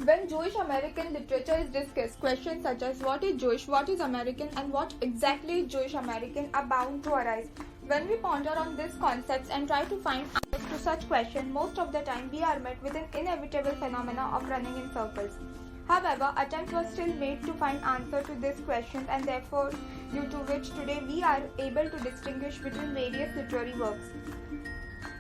When Jewish American literature is discussed, questions such as what is Jewish, what is American, and what exactly is Jewish American are bound to arise. When we ponder on these concepts and try to find answers to such questions, most of the time we are met with an inevitable phenomena of running in circles. However, attempts were still made to find answers to these questions, and therefore, due to which today we are able to distinguish between various literary works.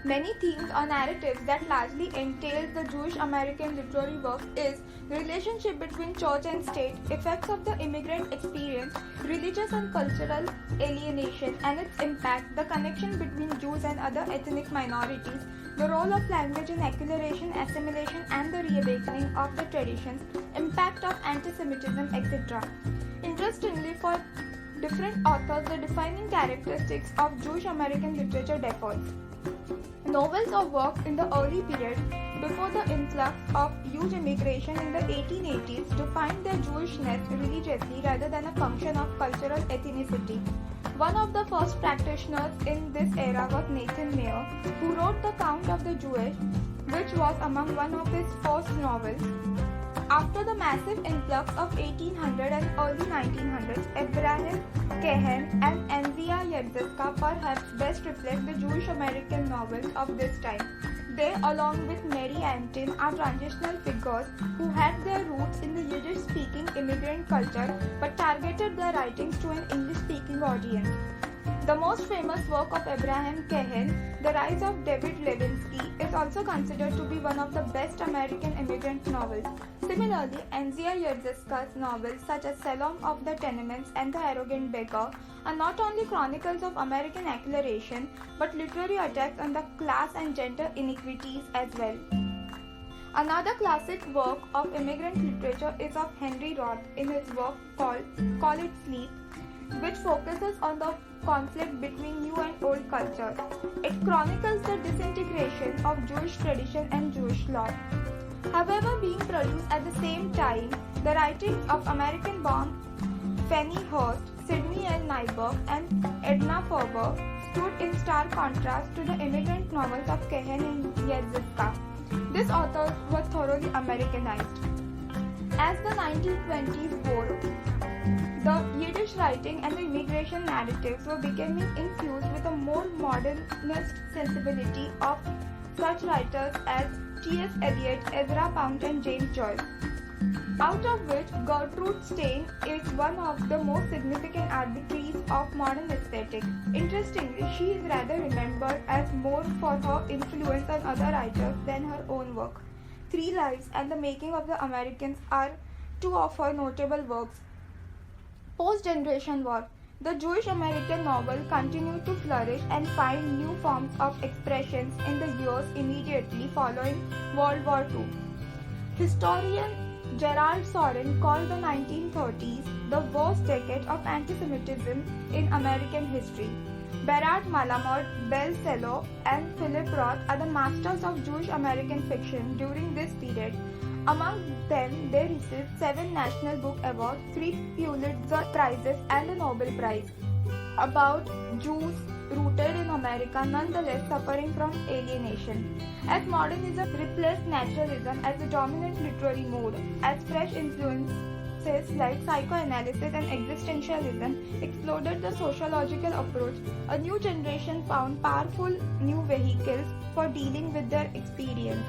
Many themes or narratives that largely entail the Jewish American literary work is the relationship between church and state, effects of the immigrant experience, religious and cultural alienation and its impact, the connection between Jews and other ethnic minorities, the role of language in acculturation, assimilation and the reawakening of the traditions, impact of anti-Semitism, etc. Interestingly, for different authors, the defining characteristics of Jewish American literature differs. Novels or works in the early period, before the influx of huge immigration in the 1880s, defined their Jewishness religiously rather than a function of cultural ethnicity. One of the first practitioners in this era was Nathan Mayer, who wrote The Count of the Jewish, which was among one of his first novels. After the massive influx of 1800 and early 1900s, Abraham Cahen and Anzia Yedzeska perhaps best reflect the Jewish American novels of this time. They, along with Mary Antin, are transitional figures who had their roots in the Yiddish-speaking immigrant culture but targeted their writings to an English-speaking audience. The most famous work of Abraham Cahen, The Rise of David Levinsky, is also considered to be one of the best American immigrant novels. Similarly, Anzia Yedzeska's novels such as Salome of the Tenements and The Arrogant Beggar are not only chronicles of American acculturation but literary attacks on the class and gender inequities as well. Another classic work of immigrant literature is of Henry Roth in his work called Call It Sleep, which focuses on the conflict between new and old cultures. It chronicles the disintegration of Jewish tradition and Jewish law. However, being produced at the same time, the writings of American-born Fannie Hurst, Sidney L. Nyberg, and Edna Ferber stood in stark contrast to the immigrant novels of Cahen and Yedzeska. These authors were thoroughly Americanized. As the 1920s wore, the Yiddish writing and the immigration narratives were becoming infused with a more modernist sensibility of such writers as T.S. Eliot, Ezra Pound, and James Joyce, out of which Gertrude Stein is one of the most significant arbiters of modern aesthetic. Interestingly, she is rather remembered as more for her influence on other writers than her own work. Three Lives and The Making of the Americans are two of her notable works. Post-Generation War, the Jewish American novel continued to flourish and find new forms of expressions in the years immediately following World War II. Historian Gerald Soren called the 1930s the worst decade of anti-Semitism in American history. Berat Malamud, Bell Cello, and Philip Roth are the masters of Jewish American fiction during this period. Among them, they received 7 National Book Awards, 3 Pulitzer Prizes, and a Nobel Prize. About Jews rooted in America, nonetheless suffering from alienation. As modernism replaced naturalism as the dominant literary mode, as fresh influences like psychoanalysis and existentialism exploded the sociological approach, a new generation found powerful new vehicles for dealing with their experience.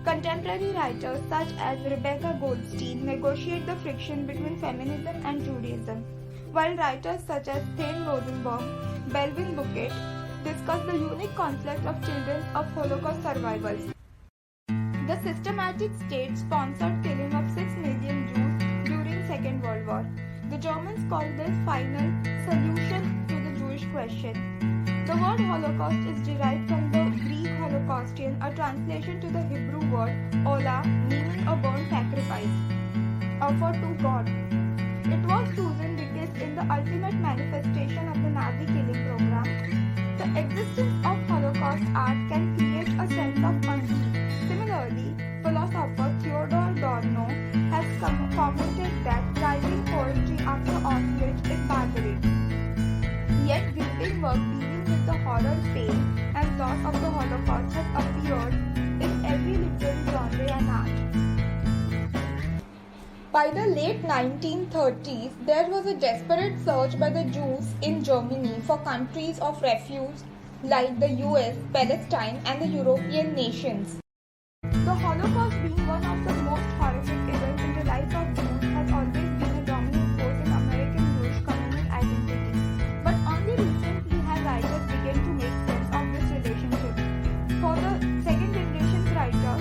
Contemporary writers such as Rebecca Goldstein negotiate the friction between feminism and Judaism, while writers such as Thane Rosenbaum, Belvin Bouquet discuss the unique conflict of children of Holocaust survivors. The systematic state-sponsored killing of 6 million Jews during Second World War. The Germans called this final solution to the Jewish question. The word Holocaust is derived from the Greek Holocaustian, a translation to the Hebrew word Olah, meaning a burnt sacrifice offered to God. It was chosen because in the ultimate manifestation of the Nazi killing program, the existence of Holocaust art can create a sense of unbelief. Similarly, philosopher Theodor Adorno has commented that writing poetry after Auschwitz is barbaric. Yet gripping work dealing with the horror, pain, and loss of the Holocaust has appeared in every literary genre and art. By the late 1930s, there was a desperate search by the Jews in Germany for countries of refuge like the US, Palestine, and the European nations. The Holocaust, being one of the most horrific events in the life of Jews, has always been a dominant force in American Jewish communal identity. But only recently have writers begun to make sense of this relationship. For the second generation writer,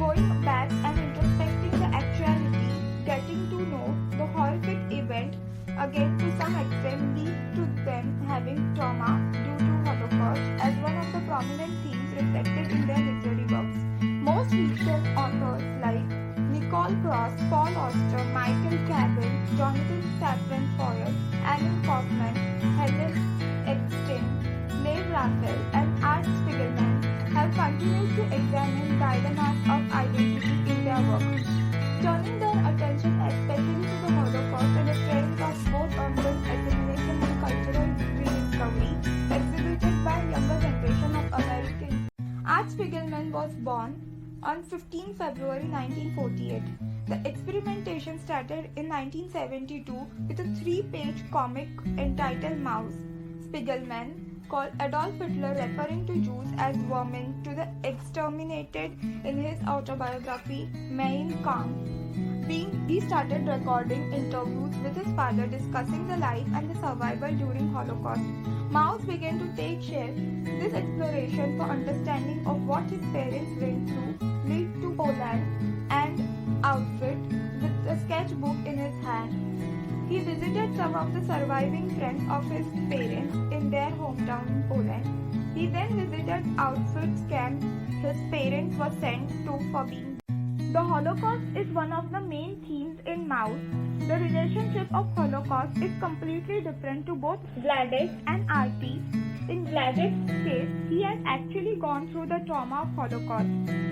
going back and introspecting the actuality, getting to know the horrific event again to some extent lead to them having trauma due to Holocaust as one of the prominent themes reflected in their literary works. Most recent authors like Nicole Cross, Paul Auster, Michael Chabon, Jonathan Safran Foer, Alan Kaufman, Helen Epstein, Lev Raphael, and Art Spiegelman have continued to examine dilemmas of identity in their work, turning their attention especially to the Holocaust and the trends of both urban assimilation and cultural rediscovery exhibited by a younger generation of Americans. Art Spiegelman was born on 15 February 1948. The experimentation started in 1972 with a 3-page comic entitled Mouse. Spiegelman called Adolf Hitler, referring to Jews as vermin, to the exterminated in his autobiography Mein Kampf. He started recording interviews with his father discussing the life and the survival during Holocaust. Mouse began to take shape. This exploration for understanding of what his parents went through led to Poland and Auschwitz with a sketchbook in his hand. He visited some of the surviving friends of his parents in their hometown in Poland. He then visited Auschwitz camp his parents were sent to for being. The Holocaust is one of the main themes in Mouse. The relationship of Holocaust is completely different to both Gladys and Artie. In Gladys' case, he has actually gone through the trauma of Holocaust.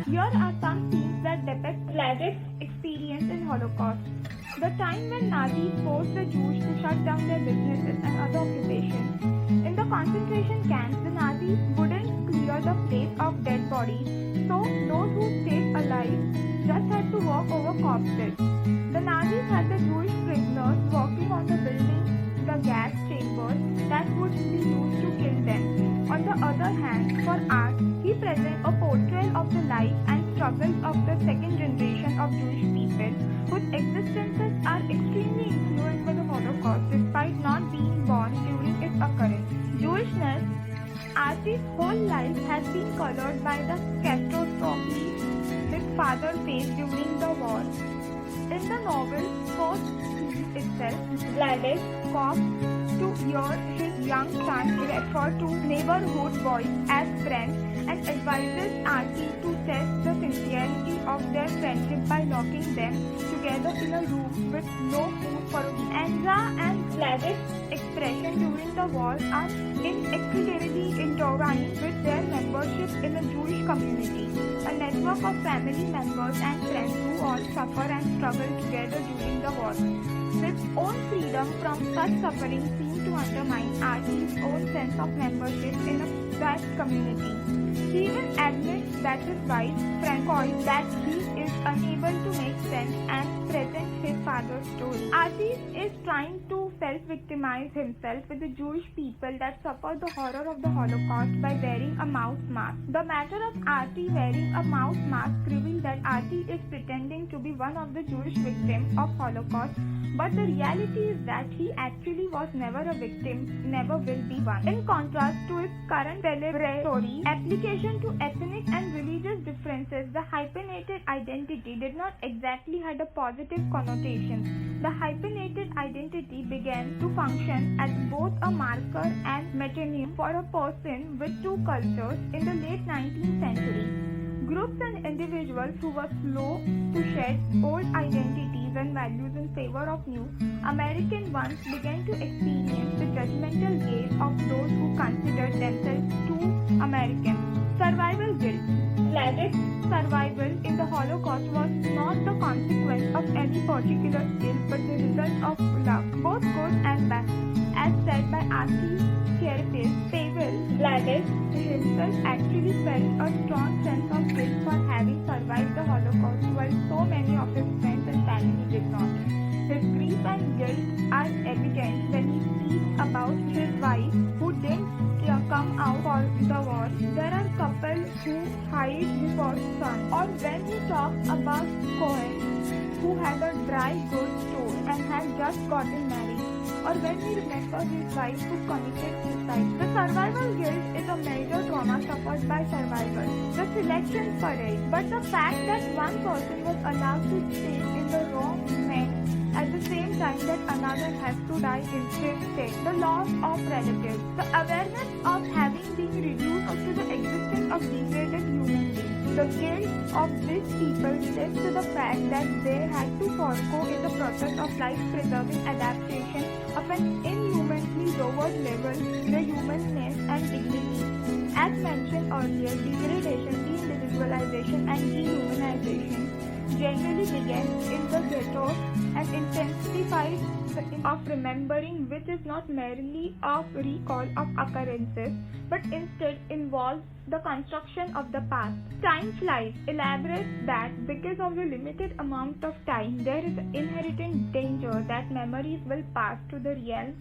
Here are some scenes that depict Gladys' experience in Holocaust. The time when Nazis forced the Jews to shut down their businesses and other occupations. In the concentration camps, the Nazis wouldn't clear the place of dead bodies, so those who stayed alive just had to walk over corpses. The Nazis had the Jewish prisoners working on the building, the gas chambers that would be used to kill them. On the other hand, for Art, he presents a portrayal of the life and struggles of the second generation of Jewish people whose existences are extremely influenced by the Holocaust despite not being born during its occurrence. Jewishness, Artie's whole life has been colored by the catastrophe his father faced during the war. In the novel's first scene itself, Gladys comes to hear his young son refer to neighborhood boys as friends and advises Artie to test the sincerity of their friendship by locking them together in a room with no food for a week. Anza and Gladys' expression during the war are inextricably intertwined with their membership in a Jewish community, a network of family members and friends who all suffer and struggle together during the war. His own freedom from such suffering seemed to undermine Artie's own sense of membership in a vast community. He even admits that his wife, Francois, that he is unable to make sense and present his father's story. Artie is trying to self-victimize himself with the Jewish people that suffered the horror of the Holocaust by wearing a mouse mask. The matter of Artie wearing a mouse mask reveals that Artie is pretending to be one of the Jewish victims of Holocaust, but the reality is that he actually was never a victim, never will be one. In contrast to his current celebratory application to ethnic and religious differences, the hyphenated identity did not exactly had a positive connotation. The hyphenated identity began to function as both a marker and metonym for a person with two cultures in the late 19th century. Groups and individuals who were slow to shed old identities and values in favor of new, American ones began to experience the judgmental gaze of those who considered themselves too American. Survival guilt. Gladys' survival in the Holocaust was not the consequence of any particular skill but the result of luck, both good and bad. As said by Artie's therapist, Pavel, Gladys himself actually felt a strong sense of guilt for having survived the Holocaust while so many of his friends and family did not. lost son, or when he talks about Cohen who had a dry goods store and had just gotten married, or when we remember his wife who committed suicide. The survival guilt is a major trauma suffered by survivors. The selection parade. But the fact that one person was allowed to stay in the wrong meant at the same time that another has to die in his state. The loss of relatives. The awareness of having been reduced to the existence of degraded human beings. The guilt of these people led to the fact that they had to forego in the process of life-preserving adaptation of an inhumanly lowered level their humanness and dignity. As mentioned earlier, degradation, de-individualization and dehumanization generally began in the ghetto and intensified of remembering, which is not merely a recall of occurrences but instead involves the construction of the past. Time flies elaborates that because of the limited amount of time, there is an inherent danger that memories will pass to the realm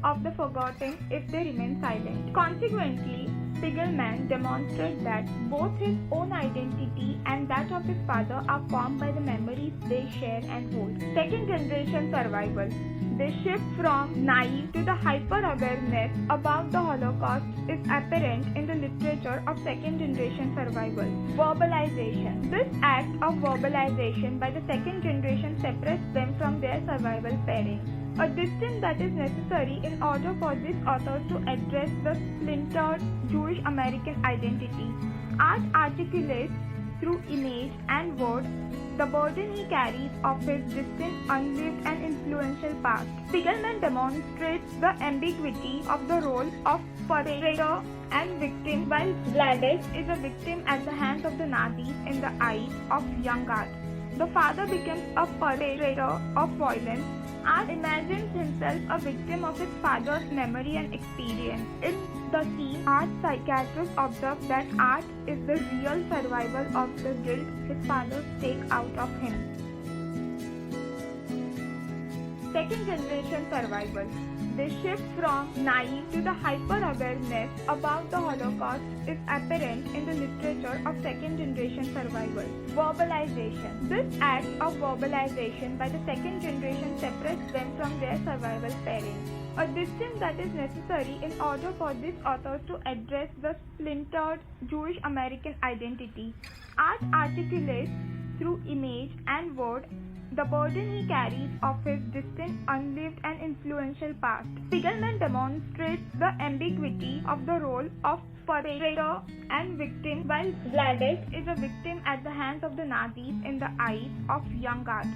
of the forgotten if they remain silent. Consequently, Spiegelman demonstrates that both his own identity and that of his father are formed by the memories they share and hold. Second generation survival. The shift from naive to the hyper-awareness about the Holocaust is apparent in the literature of second-generation survival. Verbalization. This act of verbalization by the second generation separates them from their survival parents, a distance that is necessary in order for these authors to address the splintered Jewish American identity. Art articulates through image and word the burden he carries of his distant, unlived and influential past. Spiegelman demonstrates the ambiguity of the role of perpetrator and victim, while Vladesh is a victim at the hands of the Nazis in the eyes of young Art. The father becomes a perpetrator of violence. Art imagines himself a victim of his father's memory and experience. In the scene, Art's psychiatrist observes that Art is the real survival of the guilt his father takes out of him. Second generation survival. The shift from naive to the hyper-awareness about the Holocaust is apparent in the literature of second-generation survival. Verbalization. This act of verbalization by the second generation separates them from their survival parents, a distance that is necessary in order for these authors to address the splintered Jewish American identity. Art articulates through image and word the burden he carries of his distant, unlived and influential past. Spiegelman demonstrates the ambiguity of the role of perpetrator and victim, while Vladesh is a victim at the hands of the Nazis in the eyes of young Art.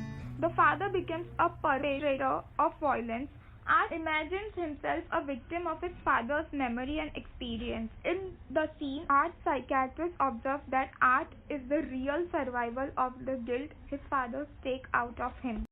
The father becomes a perpetrator of violence. Art imagines himself a victim of his father's memory and experience. In the scene, Art's psychiatrist observes that Art is the real survival of the guilt his father takes out of him.